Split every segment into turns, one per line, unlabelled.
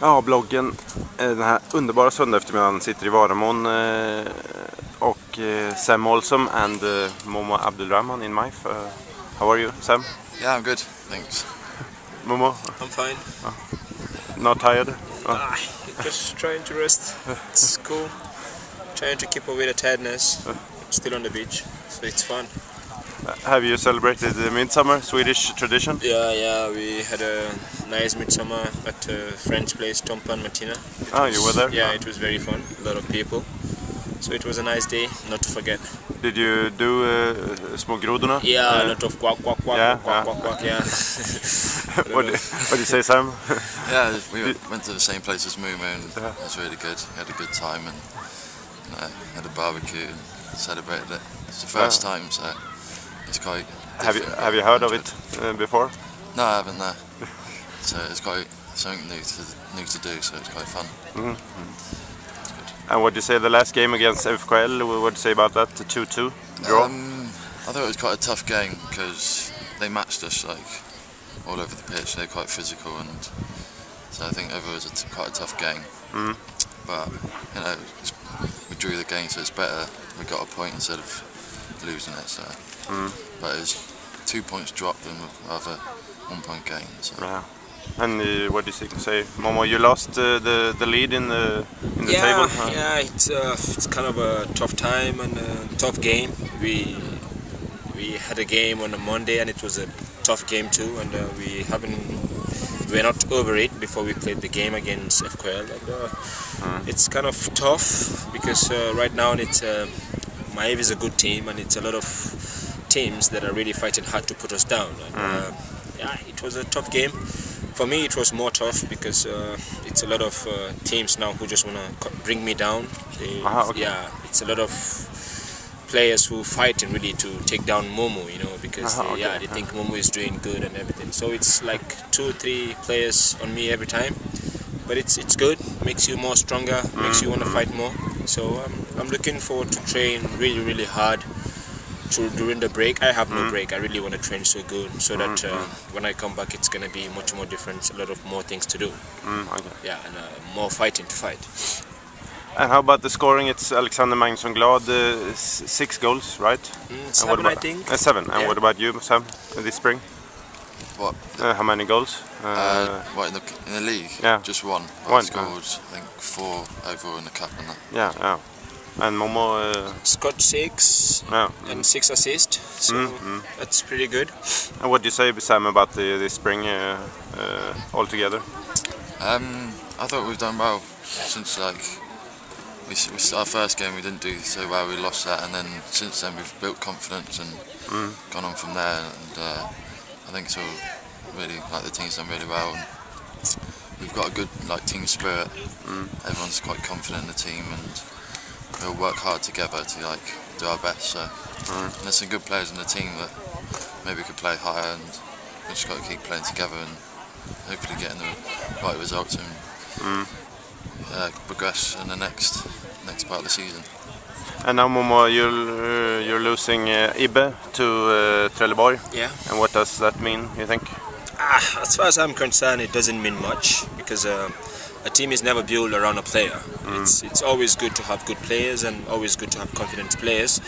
Ja, bloggen. Den här underbara söndag eftermiddagen sitter i Varamon och Sam Malsom and Muhammed Abdulrahman in Maif. How are you, Sam?
Yeah, I'm good, thanks.
Mommo?
I'm fine.
Not tired?
Just trying to rest. It's cool. Trying to keep away the tiredness. Still on the beach, so it's fun.
Have you celebrated the midsummer, Swedish tradition?
Yeah, we had a nice midsummer at a friend's place, Tompan Martina.
You were there?
Yeah, it was very fun. A lot of people. So it was a nice day, not to forget.
Did you do små grodorna?
Yeah, a lot of quack, quack, quack,
Yeah,
quack, quack, quack, yeah.
What do you say, Sam?
Yeah, we went to the same place as Mommo and it was really good. We had a good time and had a barbecue and celebrated it. It's the first time, so it's quite different.
Have you heard of it before?
No, I haven't, no. So it's quite something new to do, so it's quite fun.
And what do you say the last game against FKL? What do you say about that? The 2-2 draw?
I thought it was quite a tough game because they matched us like all over the pitch. They're quite physical, and so I think overall it was quite a tough game. But you know, we drew the game, so it's better. We got a point instead of losing it. So, but it's 2 points dropped than rather 1 point gain. So.
Yeah. And what do you say, Mommo? You lost the lead in the table.
Yeah, it's kind of a tough time and a tough game. We had a game on a Monday and it was a tough game too, and we're not over it before we played the game against FKL. And it's kind of tough because right now it's Maif is a good team and it's a lot of teams that are really fighting hard to put us down. And, yeah, it was a tough game. For me, it was more tough because it's a lot of teams now who just want to bring me down.
Okay.
Yeah, it's a lot of players who fighting really to take down Mommo, you know, because they think Mommo is doing good and everything. So it's like 2 or 3 players on me every time, but it's good. Makes you more stronger, makes you want to fight more. So I'm looking forward to train really hard. During the break. I have no break. I really want to train so good so that when I come back it's going to be much more different, a lot of more things to do.
Okay.
Yeah, and more fighting to fight.
And how about the scoring? It's Alexander Magnusson Glad, 6 goals, right?
7, I think.
7. And what about you, Sam, this spring?
What?
How many goals?
What in the league?
Yeah.
Just one.
One.
I scored I think 4 overall in the cup and that.
Yeah. And Mommo
Scott 6 and 6 assists, so that's pretty good.
Mm-hmm.
And what do you say, Sam, about the spring altogether?
I thought we've done well since like our first game we didn't do so well, we lost that, and then since then we've built confidence and gone on from there, and I think it's all really like the team's done really well. And we've got a good like team spirit. Everyone's quite confident in the team and we'll work hard together to like do our best. So and there's some good players in the team that maybe could play higher, and we just got to keep playing together and hopefully getting the right results and progress in the next part of the season.
And now, Mommo, you're losing Ibbe to Trelleborg.
Yeah.
And what does that mean, you think?
As far as I'm concerned, it doesn't mean much because a team is never built around a player. It's always good to have good players and always good to have confident players.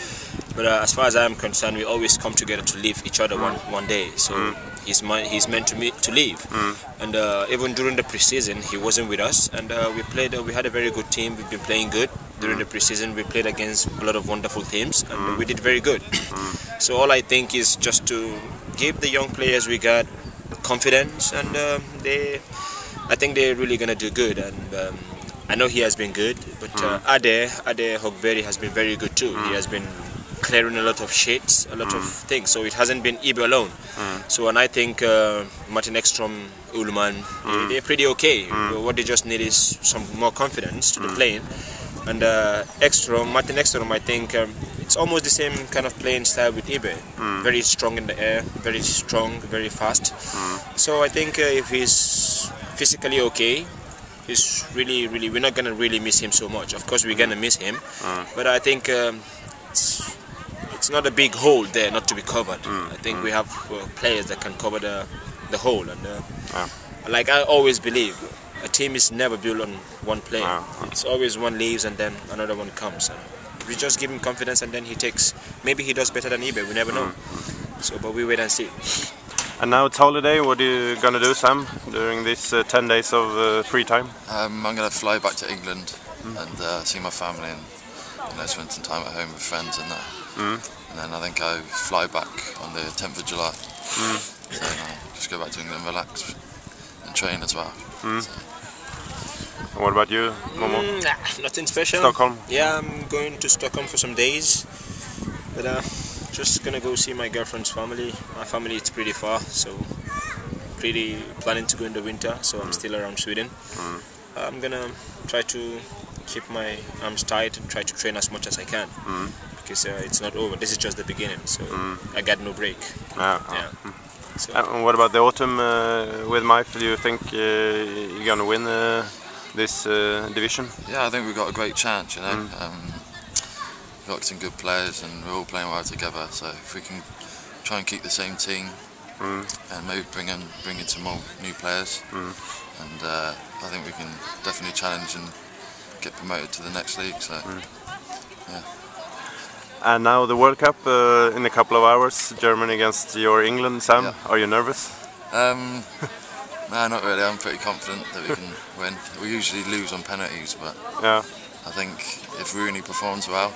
But as far as I'm concerned, we always come together to leave each other one day. So he's meant to leave. And even during the preseason, he wasn't with us. And we had a very good team. We've been playing good during the preseason. We played against a lot of wonderful teams, and we did very good. So all I think is just to give the young players we got confidence, and I think they're really gonna do good. And I know he has been good, but Ade Hogberry has been very good too. He has been clearing a lot of shits, a lot of things. So it hasn't been Ibe alone. So, and I think Martin Ekstrom, Ullman, they're pretty okay. What they just need is some more confidence to the playing. And Martin Ekstrom, I think it's almost the same kind of playing style with Ibe. Very strong in the air, very strong, very fast. So I think if he's physically okay, he's really, we're not gonna really miss him so much. Of course, we're gonna miss him, but I think it's not a big hole there not to be covered. I think we have players that can cover the hole, and like I always believe, a team is never built on one player. It's always one leaves and then another one comes. And we just give him confidence, and then he takes. Maybe he does better than eBay. We never know. So, but we wait and see.
And now it's holiday. What are you gonna do, Sam, during these 10 days of free time?
I'm gonna fly back to England and see my family and spend some time at home with friends and that. And then I think I fly back on the 10th of July. So just go back to England, relax, and train as well. So.
What about you, Mommo?
Nothing special.
Stockholm?
Yeah, I'm going to Stockholm for some days. But just gonna go see my girlfriend's family. My family is pretty far, so pretty planning to go in the winter. So I'm still around Sweden. I'm gonna try to keep my arms tight and try to train as much as I can, because it's not over. This is just the beginning, so I got no break. So.
And what about the autumn with Maif? Do you think you're gonna win this division?
Yeah, I think we've got a great chance. You know, we've got some good players and we're all playing well together. So if we can try and keep the same team and maybe bring in some more new players, and I think we can definitely challenge and get promoted to the next league. So yeah.
And now the World Cup in a couple of hours, Germany against your England. Sam,
Yeah.
Are you nervous?
No, not really. I'm pretty confident that we can win. We usually lose on penalties, but
Yeah.
I think if Rooney performs well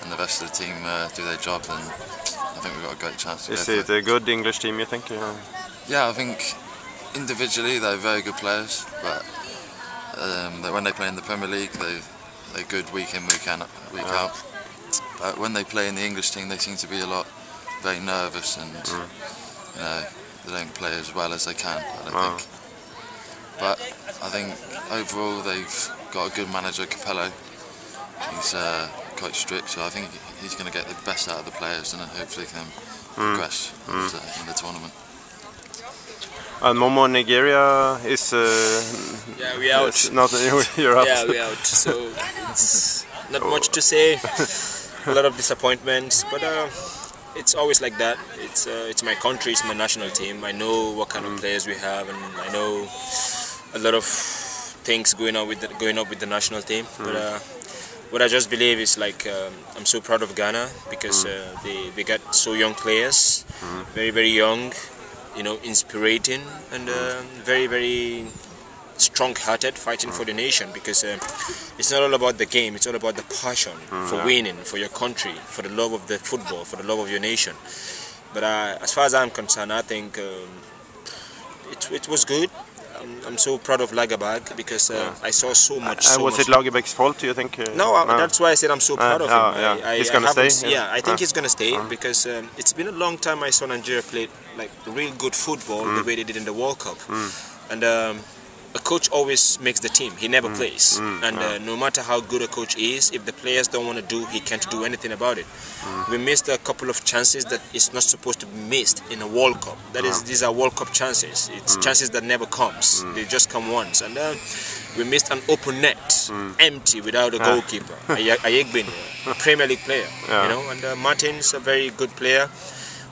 and the rest of the team do their job, then I think we've got a great chance to
Is
go
it
for it.
a good English team, you think?
Yeah, I think individually they're very good players, but when they play in the Premier League, they're good week in, week out. But when they play in the English team, they seem to be very nervous, and you know, they don't play as well as they can, I don't think. But I think overall they've got a good manager, Capello. He's quite strict, so I think he's going to get the best out of the players and hopefully can progress in the tournament.
And Mommo, Nigeria is...
Yeah, we out.
You're out.
Yeah, we out. So it's not much to say. A lot of disappointments, but it's always like that. It's my country, it's my national team. I know what kind of players we have, and I know a lot of things going on with the national team. But what I just believe is like I'm so proud of Ghana because they got so young players, very young, you know, inspirating, and very strong-hearted, fighting for the nation, because it's not all about the game, it's all about the passion for winning, for your country, for the love of the football, for the love of your nation. But as far as I'm concerned, I think it was good. I'm so proud of Lagerbäck because I saw so much.
And was it Lagerbäck's fault, do you think?
No, that's why I said I'm so proud of him.
He's going to stay?
Yeah, I think he's going to stay because it's been a long time I saw Nigeria play like real good football the way they did in the World Cup. And a coach always makes the team. He never plays. And no matter how good a coach is, if the players don't want to do, he can't do anything about it. We missed a couple of chances that is not supposed to be missed in a World Cup. That is, these are World Cup chances. It's chances that never comes. They just come once. And we missed an open net, empty, without a goalkeeper. Ayegbin, a Premier League player, you know. And Martin's a very good player.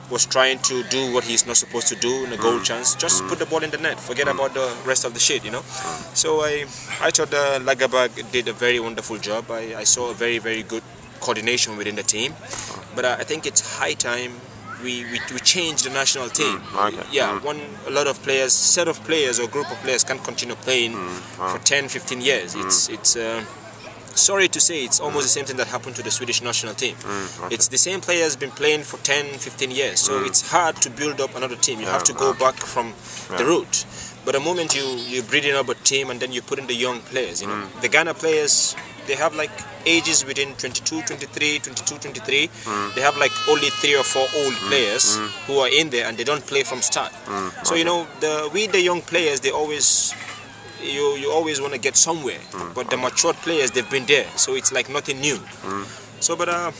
Was trying to do what he's not supposed to do in a goal chance. Just put the ball in the net. Forget about the rest of the shit, you know. So I thought Lagerbäck did a very wonderful job. I saw a very good coordination within the team. But I think it's high time we change the national team. Yeah, a lot of players, set of players or group of players can't continue playing for 10-15 years. It's sorry to say, it's almost the same thing that happened to the Swedish national team. It's the same players been playing for 10-15 years, so it's hard to build up another team. You have to go back from the root. But the moment you're breeding up a team and then you put in the young players, you know, the Ghana players, they have like ages within 22, 23. They have like only 3 or 4 old players who are in there and they don't play from start. So you know, with the young players, they always you always want to get somewhere, but the matured players, they've been there, so it's like nothing new. So, but I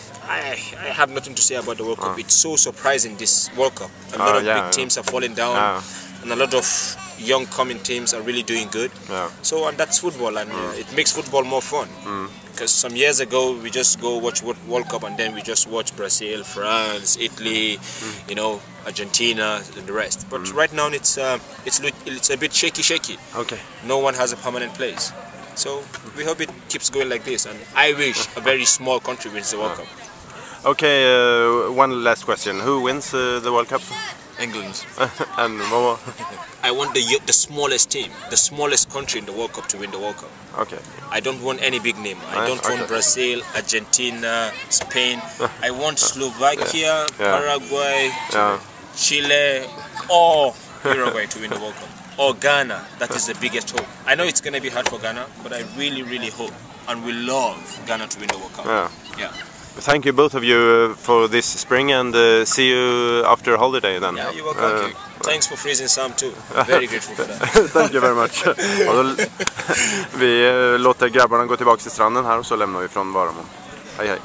have nothing to say about the World Cup. It's so surprising, this World Cup. A lot of big teams are falling down, and a lot of young coming teams are really doing good.
Yeah.
So and that's football, and it makes football more fun. Because some years ago we just go watch World Cup and then we just watch Brazil, France, Italy, you know, Argentina and the rest. But right now it's a bit shaky.
Okay.
No one has a permanent place. So we hope it keeps going like this, and I wish a very small country wins the World Cup.
Okay, one last question. Who wins the World Cup?
England.
And Mommo?
I want the smallest team, the smallest country in the World Cup to win the World Cup.
Okay.
I don't want any big name. I don't want Brazil, Argentina, Spain. I want Slovakia, Paraguay, Chile, or Uruguay to win the World Cup. Or Ghana. That is the biggest hope. I know it's going to be hard for Ghana, but I really, really hope and will love Ghana to win the World Cup. Yeah.
Thank you, both of you, for this spring, and see you after holiday then.
Yeah, you're welcome. Thanks for freezing Sam too. Very grateful for that.
Thank you very much. Vi låter grabbarna gå tillbaka till stranden här och så lämnar vi från Varamon. Hej hej.